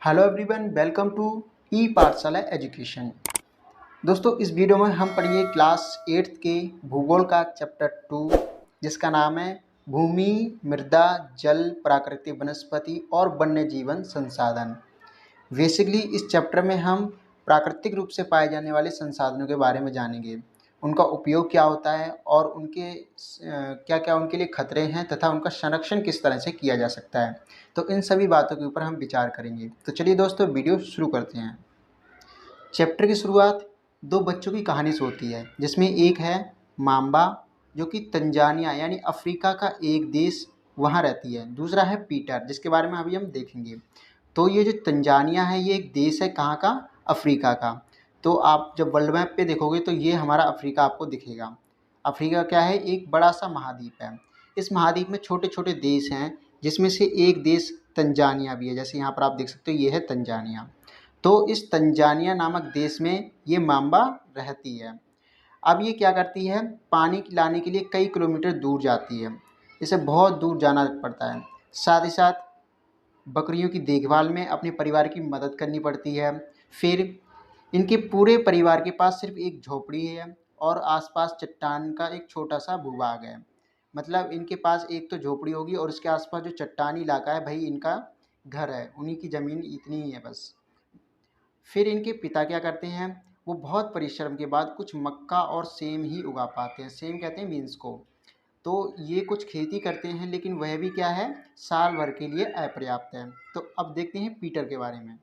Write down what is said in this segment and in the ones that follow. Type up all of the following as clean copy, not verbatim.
Hello everyone, welcome to ई पाठशाला education. दोस्तों, इस वीडियो में हम पढ़िए क्लास 8th के भूगोल का चैप्टर 2, जिसका नाम है भूमि, मृदा, जल, प्राकृतिक वनस्पति और वन्य जीवन संसाधन। बेसिकली इस चैप्टर में हम प्राकृतिक रूप से पाए जाने वाले संसाधनों के बारे में जानेंगे, उनका उपयोग क्या होता है और उनके क्या क्या उनके लिए खतरे हैं तथा उनका संरक्षण किस तरह से किया जा सकता है। तो इन सभी बातों के ऊपर हम विचार करेंगे। तो चलिए दोस्तों, वीडियो शुरू करते हैं। चैप्टर की शुरुआत दो बच्चों की कहानी से होती है, जिसमें एक है माम्बा, जो कि तंजानिया यानी अफ्रीका का एक देश वहाँ रहती है। दूसरा है पीटर, जिसके बारे में अभी हम देखेंगे। तो ये जो तंजानिया है, ये एक देश है कहाँ का? अफ्रीका का। तो आप जब वर्ल्ड मैप पे देखोगे तो ये हमारा अफ्रीका आपको दिखेगा। अफ्रीका क्या है? एक बड़ा सा महाद्वीप है। इस महाद्वीप में छोटे छोटे देश हैं, जिसमें से एक देश तंजानिया भी है। जैसे यहाँ पर आप देख सकते हो, ये है तंजानिया। तो इस तंजानिया नामक देश में ये माम्बा रहती है। अब ये क्या करती है? पानी लाने के लिए कई किलोमीटर दूर जाती है। इसे बहुत दूर जाना पड़ता है। साथ ही साथ बकरियों की देखभाल में अपने परिवार की मदद करनी पड़ती है। फिर इनके पूरे परिवार के पास सिर्फ एक झोपड़ी है और आसपास चट्टान का एक छोटा सा भूभाग है। मतलब इनके पास एक तो झोपड़ी होगी और उसके आसपास जो चट्टानी इलाका है, भाई इनका घर है, उन्हीं की ज़मीन इतनी ही है बस। फिर इनके पिता क्या करते हैं? वो बहुत परिश्रम के बाद कुछ मक्का और सेम ही उगा पाते हैं। सेम कहते हैं बीन्स को। तो ये कुछ खेती करते हैं, लेकिन वह भी क्या है? साल भर के लिए अपर्याप्त है। तो अब देखते हैं पीटर के बारे में।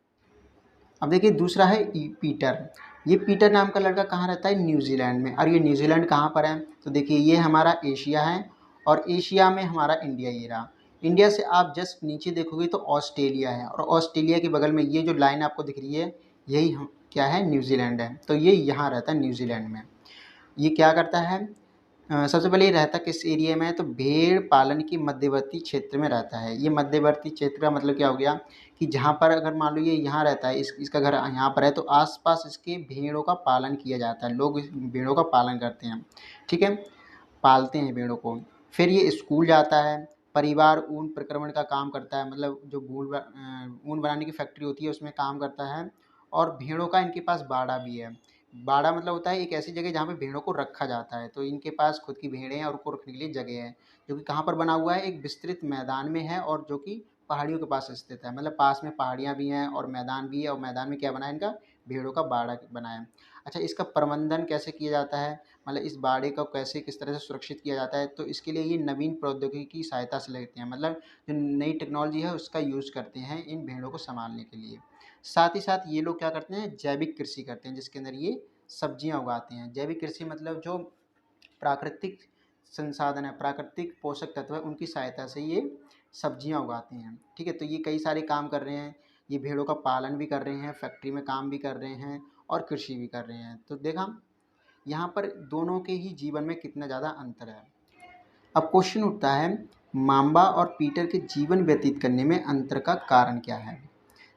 अब देखिए, दूसरा है पीटर। ये पीटर नाम का लड़का कहाँ रहता है? न्यूजीलैंड में। और ये न्यूजीलैंड कहाँ पर है? तो देखिए, ये हमारा एशिया है और एशिया में हमारा इंडिया ये रहा। इंडिया से आप जस्ट नीचे देखोगे तो ऑस्ट्रेलिया है और ऑस्ट्रेलिया के बगल में ये जो लाइन आपको दिख रही है, यही हम क्या है? न्यूजीलैंड है। तो ये यहाँ रहता है न्यूजीलैंड में। ये क्या करता है? सबसे पहले ये रहता किस एरिया में है? तो भेड़ पालन की मध्यवर्ती क्षेत्र में रहता है। ये मध्यवर्ती क्षेत्र का मतलब क्या हो गया कि जहाँ पर अगर मान लो ये यहाँ रहता है, इसका घर यहाँ पर है, तो आसपास इसके भेड़ों का पालन किया जाता है। लोग इस भेड़ों का पालन करते हैं, ठीक है, पालते हैं भेड़ों को। फिर ये स्कूल जाता है। परिवार ऊन प्रक्रमण का काम करता है, मतलब जो ऊन बनाने की फैक्ट्री होती है उसमें काम करता है। और भेड़ों का इनके पास बाड़ा भी है। बाड़ा मतलब होता है एक ऐसी जगह जहाँ पे भेड़ों को रखा जाता है। तो इनके पास खुद की भेड़ें हैं और उनको रखने के लिए जगह है, जो कि कहाँ पर बना हुआ है? एक विस्तृत मैदान में है और जो कि पहाड़ियों के पास स्थित है। मतलब पास में पहाड़ियाँ भी हैं और मैदान भी है, और मैदान में क्या बना है? इनका भेड़ों का बाड़ा बना है। अच्छा, इसका प्रबंधन कैसे किया जाता है? मतलब इस बाड़े को कैसे किस तरह से सुरक्षित किया जाता है? तो इसके लिए ये नवीन प्रौद्योगिकी की सहायता से लेते हैं। मतलब जो नई टेक्नोलॉजी है उसका यूज़ करते हैं इन भेड़ों को संभालने के लिए। साथ ही साथ ये लोग क्या करते हैं? जैविक कृषि करते हैं, जिसके अंदर ये सब्जियां उगाते हैं। जैविक कृषि मतलब जो प्राकृतिक संसाधन है, प्राकृतिक पोषक तत्व है, उनकी सहायता से ये सब्जियां उगाते हैं। ठीक है, तो ये कई सारे काम कर रहे हैं। ये भेड़ों का पालन भी कर रहे हैं, फैक्ट्री में काम भी कर रहे हैं और कृषि भी कर रहे हैं। तो देखा यहाँ पर दोनों के ही जीवन में कितना ज़्यादा अंतर है। अब क्वेश्चन उठता है, माम्बा और पीटर के जीवन व्यतीत करने में अंतर का कारण क्या है?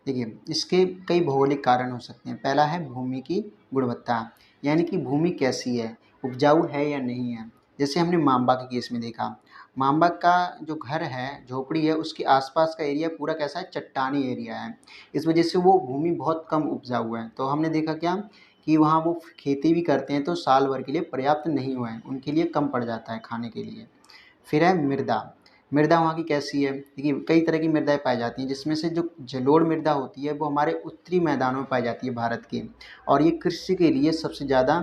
देखिए, इसके कई भौगोलिक कारण हो सकते हैं। पहला है भूमि की गुणवत्ता, यानी कि भूमि कैसी है, उपजाऊ है या नहीं है। जैसे हमने माम्बा के केस में देखा, माम्बा का जो घर है, झोपड़ी है, उसके आसपास का एरिया पूरा कैसा है? चट्टानी एरिया है। इस वजह से वो भूमि बहुत कम उपजाऊ है। तो हमने देखा क्या कि वहाँ वो खेती भी करते हैं तो साल भर के लिए पर्याप्त नहीं हुआ है, उनके लिए कम पड़ जाता है खाने के लिए। फिर है मृदा। मृदा वहाँ की कैसी है? देखिए, कई तरह की मृदाएँ पाई जाती हैं, जिसमें से जो जलोढ़ मृदा होती है वो हमारे उत्तरी मैदानों में पाई जाती है भारत के, और ये कृषि के लिए सबसे ज़्यादा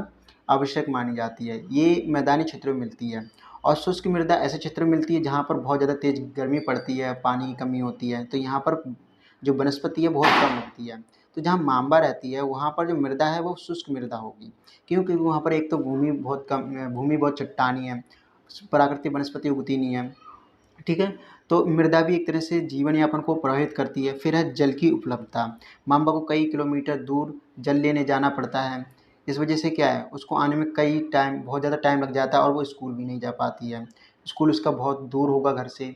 आवश्यक मानी जाती है। ये मैदानी क्षेत्रों में मिलती है। और शुष्क मृदा ऐसे क्षेत्रों में मिलती है जहाँ पर बहुत ज़्यादा तेज़ गर्मी पड़ती है, पानी की कमी होती है, तो यहाँ पर जो वनस्पति है बहुत कम होती है। तो जहाँ माम्बा रहती है वहाँ पर जो मृदा है वो शुष्क मृदा होगी, क्योंकि वहाँ पर एक तो भूमि बहुत चट्टानी है, प्राकृतिक वनस्पति उगती नहीं है। ठीक है, तो मृदा भी एक तरह से जीवन यापन को प्रभावित करती है। फिर है जल की उपलब्धता। माम्बा को कई किलोमीटर दूर जल लेने जाना पड़ता है। इस वजह से क्या है, उसको आने में बहुत ज़्यादा टाइम लग जाता है और वो स्कूल भी नहीं जा पाती है। स्कूल उसका बहुत दूर होगा घर से।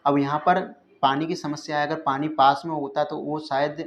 अब यहाँ पर पानी की समस्या है। अगर पानी पास में होता तो वो शायद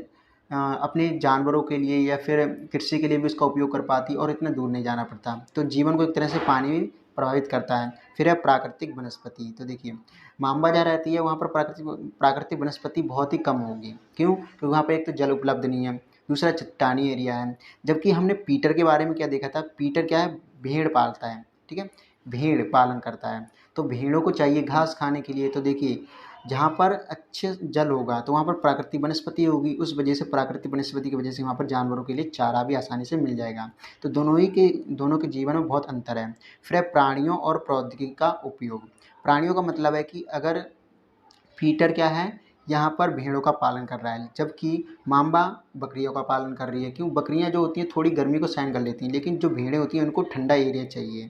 अपने जानवरों के लिए या फिर कृषि के लिए भी उसका उपयोग कर पाती और इतना दूर नहीं जाना पड़ता। तो जीवन को एक तरह से पानी प्रभावित करता है। फिर है प्राकृतिक वनस्पति। तो देखिए मांबा जहाँ रहती है वहाँ पर प्राकृतिक वनस्पति बहुत ही कम होगी। क्यों? क्योंकि वहाँ पर एक तो जल उपलब्ध नहीं है, दूसरा चट्टानी एरिया है। जबकि हमने पीटर के बारे में क्या देखा था, पीटर क्या है, भेड़ पालता है, ठीक है, भेड़ पालन करता है। तो भेड़ों को चाहिए घास खाने के लिए। तो देखिए जहाँ पर अच्छे जल होगा तो वहाँ पर प्राकृतिक वनस्पति होगी, उस वजह से प्राकृतिक वनस्पति की वजह से वहाँ पर जानवरों के लिए चारा भी आसानी से मिल जाएगा। तो दोनों के जीवन में बहुत अंतर है। फिर है प्राणियों और प्रौद्योगिकी का उपयोग। प्राणियों का मतलब है कि अगर पीटर क्या है, यहाँ पर भेड़ों का पालन कर रहा है, जबकि मांबा बकरियों का पालन कर रही है। क्यों? बकरियाँ जो होती हैं थोड़ी गर्मी को सहन कर लेती हैं, लेकिन जो भेड़ें होती हैं उनको ठंडा एरिया चाहिए,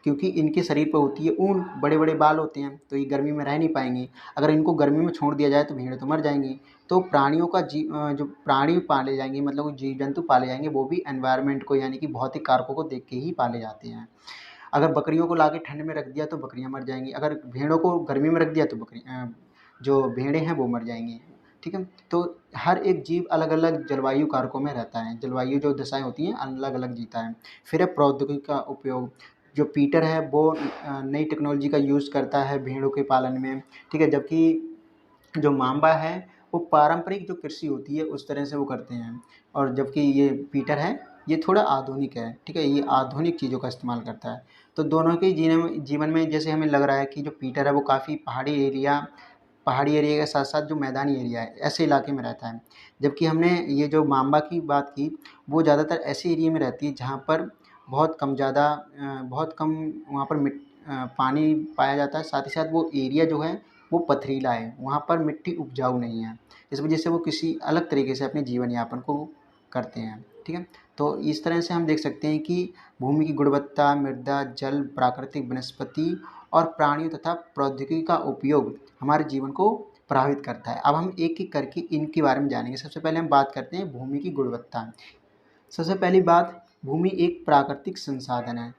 क्योंकि इनके शरीर पर होती है ऊन, बड़े बड़े बाल होते हैं, तो ये गर्मी में रह नहीं पाएंगी। अगर इनको गर्मी में छोड़ दिया जाए तो भेड़ें तो मर जाएंगी। तो प्राणियों का जो प्राणी पाले जाएंगे, मतलब जीव जंतु पाले जाएंगे, वो भी एनवायरनमेंट को यानी कि भौतिक कारकों को देख के ही पाले जाते हैं। अगर बकरियों को लाके ठंड में रख दिया तो बकरियां मर जाएंगी, अगर भेड़ों को गर्मी में रख दिया तो जो भेड़ें हैं वो मर जाएंगी, ठीक है। तो हर एक जीव अलग अलग जलवायु कारकों में रहता है, जलवायु जो दशाएं होती हैं अलग अलग जीता है। फिर है प्रौद्योगिकी का उपयोग। जो पीटर है वो नई टेक्नोलॉजी का यूज़ करता है भेड़ों के पालन में, ठीक है, जबकि जो मांबा है वो पारंपरिक जो कृषि होती है उस तरह से वो करते हैं। और जबकि ये पीटर है ये थोड़ा आधुनिक है, ठीक है, ये आधुनिक चीज़ों का इस्तेमाल करता है। तो दोनों के जीवन में जैसे हमें लग रहा है कि जो पीटर है वो काफ़ी पहाड़ी एरिया के साथ साथ जो मैदानी एरिया है ऐसे इलाके में रहता है। जबकि हमने ये जो मांबा की बात की वो ज़्यादातर ऐसे एरिया में रहती है जहाँ पर बहुत कम वहाँ पर पानी पाया जाता है। साथ ही साथ वो एरिया जो है वो पथरीला है, वहाँ पर मिट्टी उपजाऊ नहीं है, इस वजह से वो किसी अलग तरीके से अपने जीवन यापन को करते हैं, ठीक है। तो इस तरह से हम देख सकते हैं कि भूमि की गुणवत्ता, मृदा, जल, प्राकृतिक वनस्पति और प्राणियों तथा प्रौद्योगिकी का उपयोग हमारे जीवन को प्रभावित करता है। अब हम एक एक करके इनके बारे में जानेंगे। सबसे पहले हम बात करते हैं भूमि की गुणवत्ता। सबसे पहली बात, भूमि एक प्राकृतिक संसाधन है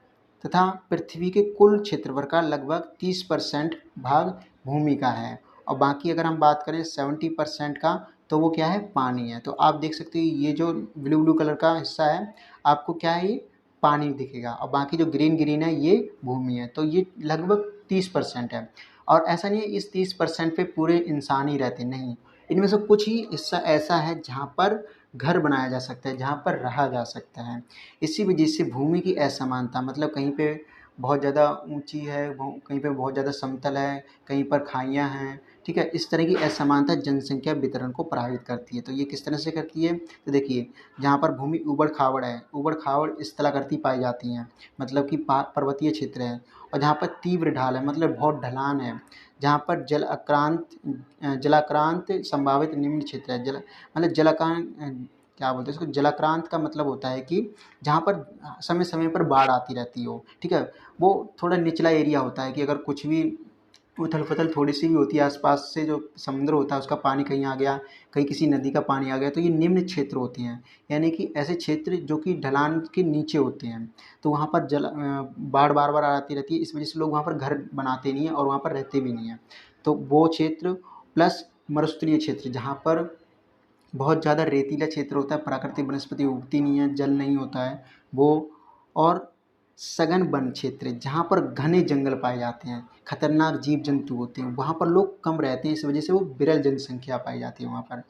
तथा पृथ्वी के कुल क्षेत्रफल का लगभग 30% भाग भूमि का है, और बाकी अगर हम बात करें 70% का तो वो क्या है, पानी है। तो आप देख सकते हैं ये जो ब्लू ब्लू कलर का हिस्सा है आपको क्या है, ये पानी दिखेगा, और बाकी जो ग्रीन ग्रीन है ये भूमि है। तो ये लगभग 30% है। और ऐसा नहीं है इस 30% पे पूरे इंसान ही रहते, नहीं, इनमें से कुछ ही हिस्सा ऐसा है जहाँ पर घर बनाया जा सकता है, जहाँ पर रहा जा सकता है। इसी वजह से भूमि की असमानता, मतलब कहीं पे बहुत ज़्यादा ऊंची है, कहीं पे बहुत ज़्यादा समतल है, कहीं पर खाइयाँ हैं, ठीक है, इस तरह की असमानता जनसंख्या वितरण को प्रभावित करती है। तो ये किस तरह से करती है, तो देखिए जहाँ पर भूमि ऊबड़ खाबड़ है, ऊबड़ खाबड़ स्थलाकृति पाई जाती हैं, मतलब कि पर्वतीय क्षेत्र है, और जहाँ पर तीव्र ढाल है, मतलब बहुत ढलान है, जहाँ पर जलाक्रांत संभावित निम्न क्षेत्र है, मतलब जलाक्रांत क्या बोलते हैं इसको, जलाक्रांत का मतलब होता है कि जहाँ पर समय समय पर बाढ़ आती रहती हो, ठीक है, वो थोड़ा निचला एरिया होता है कि अगर कुछ भी उथल पुथल थोड़ी सी भी होती है, आसपास से जो समुद्र होता है उसका पानी कहीं आ गया, कहीं किसी नदी का पानी आ गया, तो ये निम्न क्षेत्र होते हैं, यानी कि ऐसे क्षेत्र जो कि ढलान के नीचे होते हैं। तो वहाँ पर बाढ़ बार बार आती रहती है, इस वजह से लोग वहाँ पर घर बनाते नहीं हैं और वहाँ पर रहते भी नहीं हैं। तो वो क्षेत्र प्लस मरुस्थलीय क्षेत्र जहाँ पर बहुत ज़्यादा रेतीला क्षेत्र होता है, प्राकृतिक वनस्पति उगती नहीं है, जल नहीं होता है वो, और सघन वन क्षेत्र जहाँ पर घने जंगल पाए जाते हैं, खतरनाक जीव जंतु होते हैं, वहाँ पर लोग कम रहते हैं, इस वजह से वो विरल जनसंख्या पाई जाती है वहाँ पर।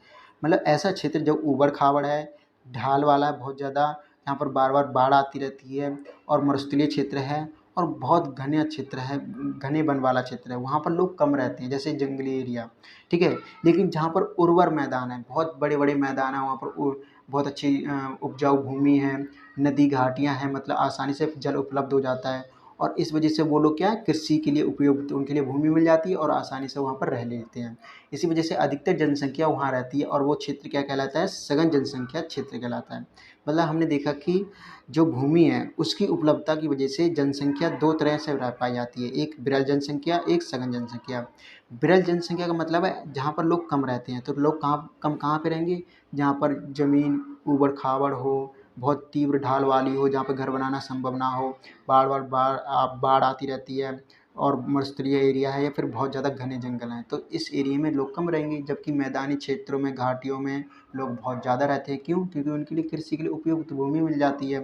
मतलब ऐसा क्षेत्र जो ऊबड़ खाबड़ है, ढाल वाला है बहुत ज़्यादा, यहाँ पर बार बार बाढ़ आती रहती है, और मरुस्थलीय क्षेत्र है, और बहुत घना क्षेत्र है, घने वन वाला क्षेत्र है, वहाँ पर लोग कम रहते हैं, जैसे जंगली एरिया, ठीक है। लेकिन जहाँ पर उर्वर मैदान है, बहुत बड़े बड़े मैदान है, वहाँ पर बहुत अच्छी उपजाऊ भूमि है, नदी घाटियाँ हैं, मतलब आसानी से जल उपलब्ध हो जाता है, और इस वजह से वो लोग क्या है, कृषि के लिए उपयुक्त उनके लिए भूमि मिल जाती है और आसानी से वहाँ पर रह लेते हैं। इसी वजह से अधिकतर जनसंख्या वहाँ रहती है, और वो क्षेत्र क्या कहलाता है, सघन जनसंख्या क्षेत्र कहलाता है। मतलब हमने देखा कि जो भूमि है उसकी उपलब्धता की वजह से जनसंख्या दो तरह से पाई जाती है, एक विरल जनसंख्या, एक सघन जनसंख्या। विरल जनसंख्या का मतलब है जहाँ पर लोग कम रहते हैं, तो लोग कहाँ पे रहेंगे, जहाँ पर ज़मीन ऊबड़ खाबड़ हो, बहुत तीव्र ढाल वाली हो, जहाँ पर घर बनाना संभव ना हो, बाढ़ आती रहती है, और मरुस्थलीय एरिया है, या फिर बहुत ज़्यादा घने जंगल हैं, तो इस एरिया में लोग कम रहेंगे। जबकि मैदानी क्षेत्रों में, घाटियों में लोग बहुत ज़्यादा रहते हैं। क्यों? क्योंकि उनके लिए कृषि के लिए उपयुक्त भूमि मिल जाती है।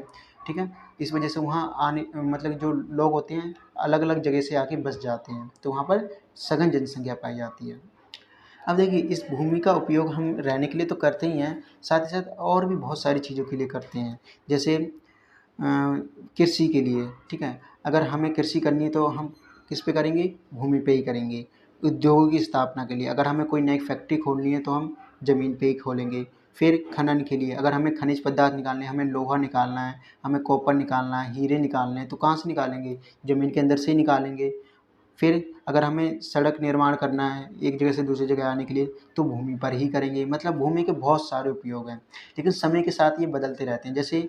ठीक है। इस वजह से वहाँ आने मतलब जो लोग होते हैं अलग अलग जगह से आके बस जाते हैं, तो वहाँ पर सघन जनसंख्या पाई जाती है। अब देखिए, इस भूमि का उपयोग हम रहने के लिए तो करते ही हैं, साथ ही साथ और भी बहुत सारी चीज़ों के लिए करते हैं। जैसे कृषि के लिए, ठीक है। अगर हमें कृषि करनी है तो हम किस पे करेंगे? भूमि पे ही करेंगे। उद्योगों की स्थापना के लिए अगर हमें कोई नई फैक्ट्री खोलनी है तो हम ज़मीन पे ही खोलेंगे। फिर खनन के लिए अगर हमें खनिज पदार्थ निकालने हैं, हमें लोहा निकालना है, हमें कॉपर निकालना है, हीरे निकालने हैं, तो कहाँ से निकालेंगे? ज़मीन के अंदर से ही निकालेंगे। फिर अगर हमें सड़क निर्माण करना है एक जगह से दूसरी जगह आने के लिए, तो भूमि पर ही करेंगे। मतलब भूमि के बहुत सारे उपयोग हैं, लेकिन समय के साथ ये बदलते रहते हैं। जैसे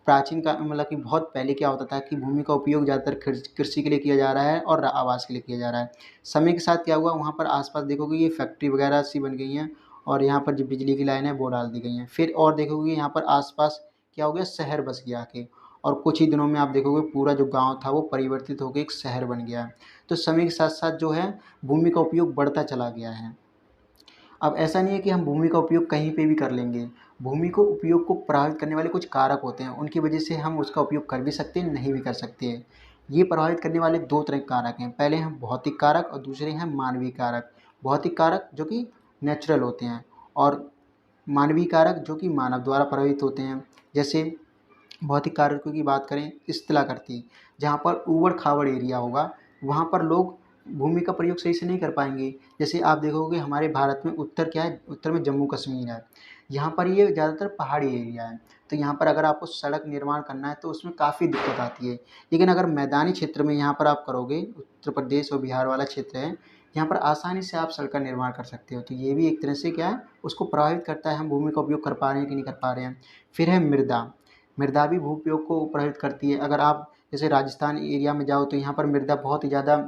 प्राचीन का मतलब कि बहुत पहले क्या होता था कि भूमि का उपयोग ज़्यादातर कृषि के लिए किया जा रहा है और आवास के लिए किया जा रहा है। समय के साथ क्या हुआ, वहाँ पर आस-पास देखोगे ये फैक्ट्री वगैरह सी बन गई हैं और यहाँ पर जो बिजली की लाइन है वो डाल दी गई हैं। फिर और देखोगे यहाँ पर आस-पास क्या हो गया, शहर बस गया आके, और कुछ ही दिनों में आप देखोगे पूरा जो गाँव था वो परिवर्तित होके एक शहर बन गया है। तो समय के साथ-साथ जो है भूमि का उपयोग बढ़ता चला गया है। अब ऐसा नहीं है कि हम भूमि का उपयोग कहीं पे भी कर लेंगे। भूमि को उपयोग को प्रभावित करने वाले कुछ कारक होते हैं, उनकी वजह से हम उसका उपयोग कर भी सकते हैं, नहीं भी कर सकते हैं। ये प्रभावित करने वाले 2 तरह के कारक हैं, पहले हैं भौतिक कारक और दूसरे हैं मानवीय कारक। भौतिक कारक जो कि नेचुरल होते हैं और मानवीय कारक जो कि मानव द्वारा प्रभावित होते हैं। जैसे भौतिक कारकों की बात करें, स्थलाकृति, जहाँ पर ऊबड़-खाबड़ एरिया होगा, वहाँ पर लोग भूमि का प्रयोग सही से नहीं कर पाएँगे। जैसे आप देखोगे हमारे भारत में उत्तर क्या है, उत्तर में जम्मू कश्मीर है। यहाँ पर ये ज़्यादातर पहाड़ी एरिया है, तो यहाँ पर अगर आपको सड़क निर्माण करना है तो उसमें काफ़ी दिक्कत आती है। लेकिन अगर मैदानी क्षेत्र में यहाँ पर आप करोगे, उत्तर प्रदेश और बिहार वाला क्षेत्र है, यहाँ पर आसानी से आप सड़क का निर्माण कर सकते हो। तो ये भी एक तरह से क्या है, उसको प्रभावित करता है, हम भूमि का उपयोग कर पा रहे हैं कि नहीं कर पा रहे हैं। फिर है मृदा। मृदा भी भू उपयोग को प्रभावित करती है। अगर आप जैसे राजस्थान एरिया में जाओ तो यहाँ पर मृदा बहुत ही ज़्यादा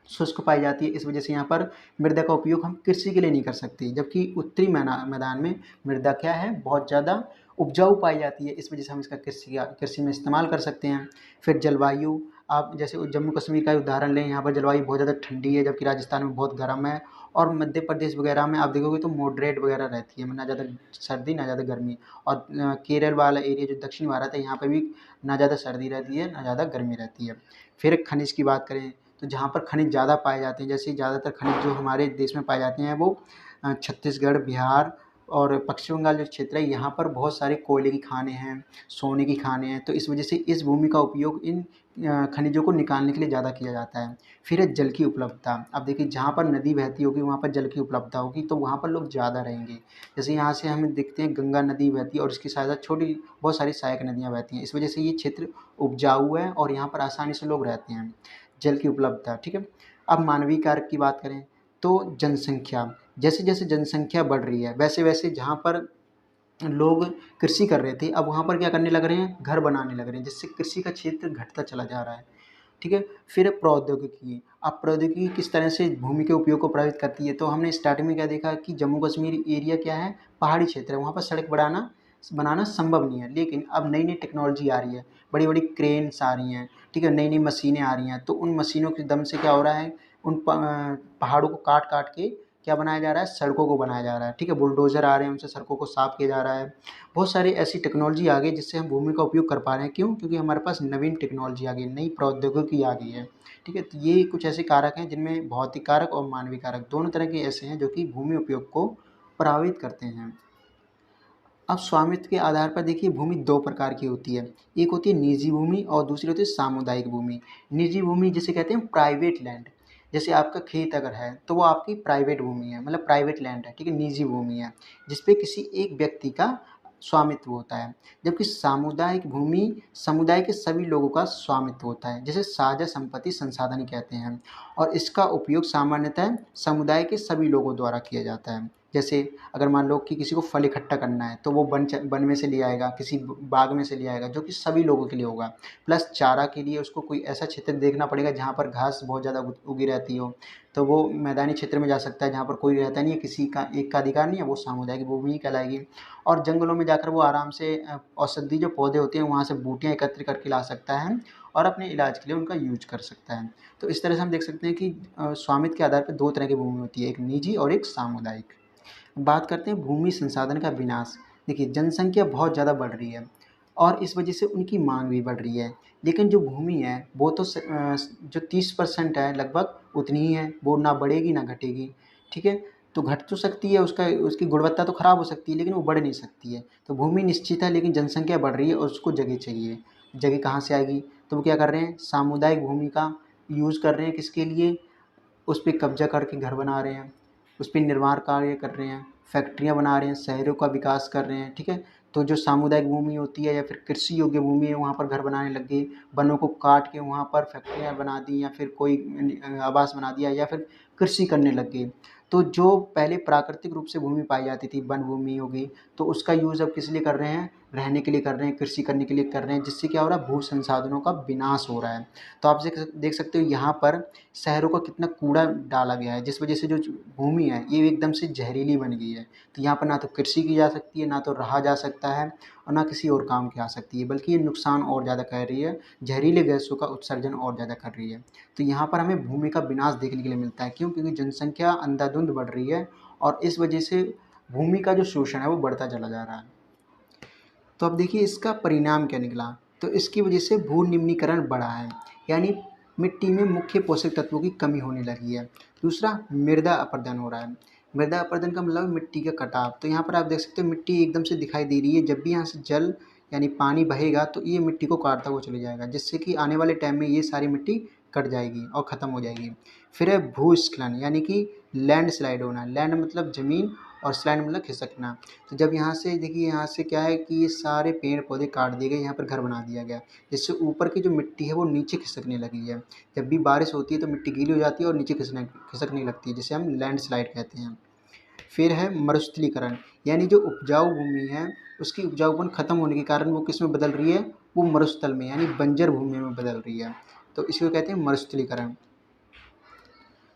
शुष्क पाई जाती है, इस वजह से यहाँ पर मृदा का उपयोग हम कृषि के लिए नहीं कर सकते। जबकि उत्तरी मैदान में मृदा क्या है, बहुत ज़्यादा उपजाऊ पाई जाती है, इस वजह से हम इसका कृषि में इस्तेमाल कर सकते हैं। फिर जलवायु, आप जैसे जम्मू कश्मीर का उदाहरण लें, यहाँ पर जलवायु बहुत ज़्यादा ठंडी है, जबकि राजस्थान में बहुत गर्म है। और मध्य प्रदेश वगैरह में आप देखोगे तो मॉडरेट वगैरह रहती है, ना ज़्यादा सर्दी ना ज़्यादा गर्मी। और केरल वाला एरिया जो दक्षिण भारत है, यहाँ पर भी ना ज़्यादा सर्दी रहती है ना ज़्यादा गर्मी रहती है। फिर खनिज की बात करें तो जहाँ पर खनिज ज़्यादा पाए जाते हैं, जैसे ज़्यादातर खनिज जो हमारे देश में पाए जाते हैं वो छत्तीसगढ़, बिहार और पश्चिम बंगाल जो क्षेत्र है, यहाँ पर बहुत सारे कोयले की खानें हैं, सोने की खानें हैं, तो इस वजह से इस भूमि का उपयोग इन खनिजों को निकालने के लिए ज़्यादा किया जाता है। फिर है जल की उपलब्धता। अब देखिए, जहाँ पर नदी बहती होगी वहाँ पर जल की उपलब्धता होगी, तो वहाँ पर लोग ज़्यादा रहेंगे। जैसे यहाँ से हमें देखते हैं गंगा नदी बहती है और इसके साथ-साथ छोटी बहुत सारी सहायक नदियाँ बहती हैं। इस वजह से ये क्षेत्र उपजाऊ है और यहाँ पर आसानी से लोग रहते हैं। जल की उपलब्धता, ठीक है। अब मानवीय कारक की बात करें तो जनसंख्या, जैसे-जैसे जनसंख्या बढ़ रही है, वैसे-वैसे जहाँ पर लोग कृषि कर रहे थे, अब वहाँ पर क्या करने लग रहे हैं, घर बनाने लग रहे हैं, जिससे कृषि का क्षेत्र घटता चला जा रहा है, ठीक है। फिर है प्रौद्योगिकी। अब प्रौद्योगिकी किस तरह से भूमि के उपयोग को प्रभावित करती है, तो हमने स्टार्टिंग में क्या देखा कि जम्मू कश्मीर एरिया क्या है, पहाड़ी क्षेत्र है, वहाँ पर सड़क बनाना संभव नहीं है। लेकिन अब नई-नई टेक्नोलॉजी आ रही है, बड़ी-बड़ी क्रेन्स आ रही हैं, ठीक है, नई-नई मशीनें आ रही हैं, तो उन मशीनों के दम से क्या हो रहा है, उन पहाड़ों को काट-काट के क्या बनाया जा रहा है, सड़कों को बनाया जा रहा है, ठीक है, बुलडोज़र आ रहे हैं, उनसे सड़कों को साफ़ किया जा रहा है। बहुत सारी ऐसी टेक्नोलॉजी आ गई जिससे हम भूमि का उपयोग कर पा रहे हैं। क्यों? क्योंकि हमारे पास नवीन टेक्नोलॉजी आ गई, नई प्रौद्योगिकी आ गई है, ठीक है। तो ये कुछ ऐसे कारक हैं जिनमें भौतिक कारक और मानवीय कारक दोनों तरह के ऐसे हैं जो कि भूमि उपयोग को प्रभावित करते हैं। अब स्वामित्व के आधार पर देखिए, भूमि 2 प्रकार की होती है। एक होती है निजी भूमि और दूसरी होती है सामुदायिक भूमि। निजी भूमि जिसे कहते हैं प्राइवेट लैंड। जैसे आपका खेत अगर है तो वो आपकी प्राइवेट भूमि है, मतलब प्राइवेट लैंड है, ठीक है, निजी भूमि है, जिस पे किसी एक व्यक्ति का स्वामित्व होता है। जबकि सामुदायिक भूमि समुदाय के सभी लोगों का स्वामित्व होता है, जिसे साझा संपत्ति संसाधन कहते हैं, और इसका उपयोग सामान्यतः समुदाय के सभी लोगों द्वारा किया जाता है। जैसे अगर मान लो कि किसी को फल इकट्ठा करना है तो वो वन में से ले आएगा, किसी बाग में से ले आएगा, जो कि सभी लोगों के लिए होगा। प्लस चारा के लिए उसको कोई ऐसा क्षेत्र देखना पड़ेगा जहाँ पर घास बहुत ज़्यादा उगी रहती हो, तो वो मैदानी क्षेत्र में जा सकता है जहाँ पर कोई रहता नहीं है, किसी का एक का अधिकार नहीं है, वो सामुदायिक भूमि ही कहलाएगी। और जंगलों में जाकर वो आराम से औषधि जो पौधे होते हैं वहाँ से बूटियाँ एकत्र करके ला सकता है और अपने इलाज के लिए उनका यूज कर सकता है। तो इस तरह से हम देख सकते हैं कि स्वामित्व के आधार पर 2 तरह की भूमि होती है, एक निजी और एक सामुदायिक। बात करते हैं भूमि संसाधन का विनाश। देखिए, जनसंख्या बहुत ज़्यादा बढ़ रही है, और इस वजह से उनकी मांग भी बढ़ रही है। लेकिन जो भूमि है वो तो जो 30% है लगभग उतनी ही है, वो ना बढ़ेगी ना घटेगी, ठीक है। तो घट तो सकती है, उसकी गुणवत्ता तो ख़राब हो सकती है, लेकिन वो बढ़ नहीं सकती है। तो भूमि निश्चित है, लेकिन जनसंख्या बढ़ रही है और उसको जगह चाहिए। जगह कहाँ से आएगी? तो वो क्या कर रहे हैं, सामुदायिक भूमि का यूज़ कर रहे हैं। किसके लिए? उस पर कब्जा करके घर बना रहे हैं, उस पर निर्माण कार्य कर रहे हैं, फैक्ट्रियाँ बना रहे हैं, शहरों का विकास कर रहे हैं, ठीक है। तो जो सामुदायिक भूमि होती है या फिर कृषि योग्य भूमि है, वहाँ पर घर बनाने लग गए। वनों को काट के वहाँ पर फैक्ट्रियाँ बना दी, या फिर कोई आवास बना दिया, या फिर कृषि करने लग गए। तो जो पहले प्राकृतिक रूप से भूमि पाई जाती थी, वन भूमि हो गई, तो उसका यूज़ अब किस लिए कर रहे हैं? रहने के लिए कर रहे हैं, कृषि करने के लिए कर रहे हैं, जिससे क्या हो रहा है? भू संसाधनों का विनाश हो रहा है। तो आप देख सकते हो यहाँ पर शहरों का कितना कूड़ा डाला गया है, जिस वजह से जो भूमि है ये एकदम से जहरीली बन गई है। तो यहाँ पर ना तो कृषि की जा सकती है, ना तो रहा जा सकता है, और ना किसी और काम की आ सकती है, बल्कि ये नुकसान और ज़्यादा कर रही है, जहरीले गैसों का उत्सर्जन और ज़्यादा कर रही है। तो यहाँ पर हमें भूमि का विनाश देखने के लिए मिलता है। क्यों? क्योंकि जनसंख्या अंधाधुंध बढ़ रही है, और इस वजह से भूमि का जो शोषण है वो बढ़ता चला जा रहा है। तो अब देखिए इसका परिणाम क्या निकला। तो इसकी वजह से भू निम्नीकरण बढ़ा है, यानी मिट्टी में मुख्य पोषक तत्वों की कमी होने लगी है। दूसरा, मृदा अपरदन हो रहा है। मृदा अपरदन का मतलब मिट्टी का कटाव। तो यहाँ पर आप देख सकते हो मिट्टी एकदम से दिखाई दे रही है। जब भी यहाँ से जल यानी पानी बहेगा तो ये मिट्टी को काटता हुआ चले जाएगा, जिससे कि आने वाले टाइम में ये सारी मिट्टी कट जाएगी और ख़त्म हो जाएगी। फिर है भूस्खलन, यानी कि लैंड स्लाइड होना। लैंड मतलब ज़मीन, और स्लाइड मतलब खिसकना। तो जब यहाँ से देखिए, यहाँ से क्या है कि ये सारे पेड़ पौधे काट दिए गए, यहाँ पर घर बना दिया गया, जिससे ऊपर की जो मिट्टी है वो नीचे खिसकने लगी है। जब भी बारिश होती है तो मिट्टी गीली हो जाती है और नीचे खिसकने लगती है, जिसे हम लैंड स्लाइड कहते हैं। फिर है मरुस्थलीकरण, यानी जो उपजाऊ भूमि है उसकी उपजाऊपन खत्म होने के कारण वो किस में बदल रही है? वो मरुस्थल में, यानी बंजर भूमि में बदल रही है। तो इसको कहते हैं मरुस्थलीकरण।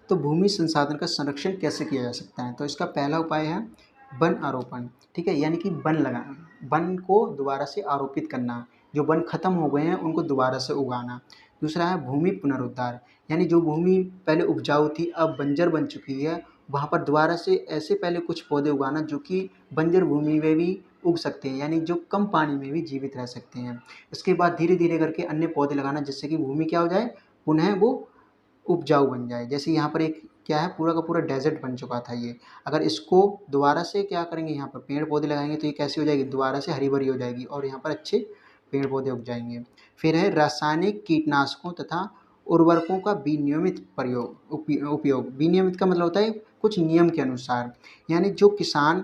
तो भूमि संसाधन का संरक्षण कैसे किया जा सकता है? तो इसका पहला उपाय है वन आरोपण, ठीक है, यानी कि वन लगाना, वन को दोबारा से आरोपित करना, जो वन खत्म हो गए हैं उनको दोबारा से उगाना। दूसरा है भूमि पुनरुद्धार, यानी जो भूमि पहले उपजाऊ थी अब बंजर बन चुकी है, वहाँ पर दोबारा से ऐसे पहले कुछ पौधे उगाना जो कि बंजर भूमि में भी उग सकते हैं, यानी जो कम पानी में भी जीवित रह सकते हैं। इसके बाद धीरे धीरे करके अन्य पौधे लगाना, जिससे कि भूमि क्या हो जाए? पुनः वो उपजाऊ बन जाए। जैसे यहाँ पर एक क्या है, पूरा का पूरा डेज़र्ट बन चुका था ये। अगर इसको दोबारा से क्या करेंगे, यहाँ पर पेड़ पौधे लगाएंगे तो ये कैसी हो जाएगी? दोबारा से हरी भरी हो जाएगी और यहाँ पर अच्छे पेड़ पौधे उग जाएंगे। फिर है रासायनिक कीटनाशकों तथा उर्वरकों का विनियमित उपयोग। विनियमित का मतलब होता है कुछ नियम के अनुसार, यानी जो किसान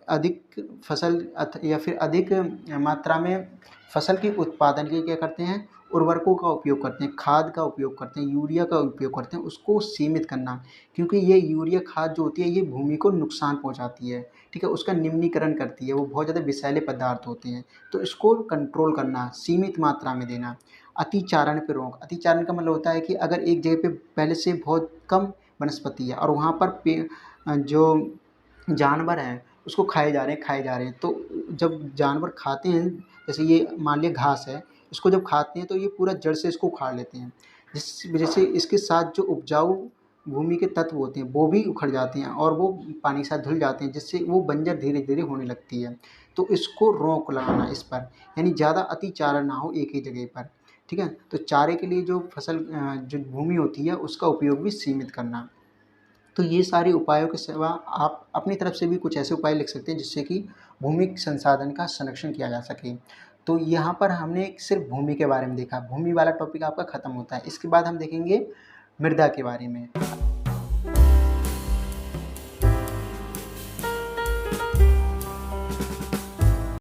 अधिक फसल या फिर अधिक मात्रा में फसल के उत्पादन के लिए क्या करते हैं? उर्वरकों का उपयोग करते हैं, खाद का उपयोग करते हैं, यूरिया का उपयोग करते हैं, उसको सीमित करना। क्योंकि ये यूरिया खाद जो होती है ये भूमि को नुकसान पहुंचाती है, ठीक है, उसका निम्नीकरण करती है, वो बहुत ज़्यादा विषैले पदार्थ होते हैं। तो इसको कंट्रोल करना, सीमित मात्रा में देना। अतिचारण पर रोक। अतिचारण का मतलब होता है कि अगर एक जगह पे पहले से बहुत कम वनस्पति है और वहाँ पर जो जानवर हैं उसको खाए जा रहे हैं, तो जब जानवर खाते हैं, जैसे ये मान लिया घास है, इसको जब खाते हैं तो ये पूरा जड़ से इसको उखाड़ लेते हैं, जिस वजह से इसके साथ जो उपजाऊ भूमि के तत्व होते हैं वो भी उखड़ जाते हैं और वो पानी के साथ धुल जाते हैं, जिससे वो बंजर धीरे धीरे होने लगती है। तो इसको रोक लगाना इस पर, यानी ज़्यादा अतिचारण ना हो एक ही जगह पर, ठीक है। तो चारे के लिए जो जो भूमि होती है उसका उपयोग भी सीमित करना। तो ये सारे उपायों के सिवा आप अपनी तरफ से भी कुछ ऐसे उपाय लिख सकते हैं जिससे कि भूमि संसाधन का संरक्षण किया जा सके। तो यहाँ पर हमने सिर्फ भूमि के बारे में देखा, भूमि वाला टॉपिक आपका खत्म होता है। इसके बाद हम देखेंगे मृदा के बारे में।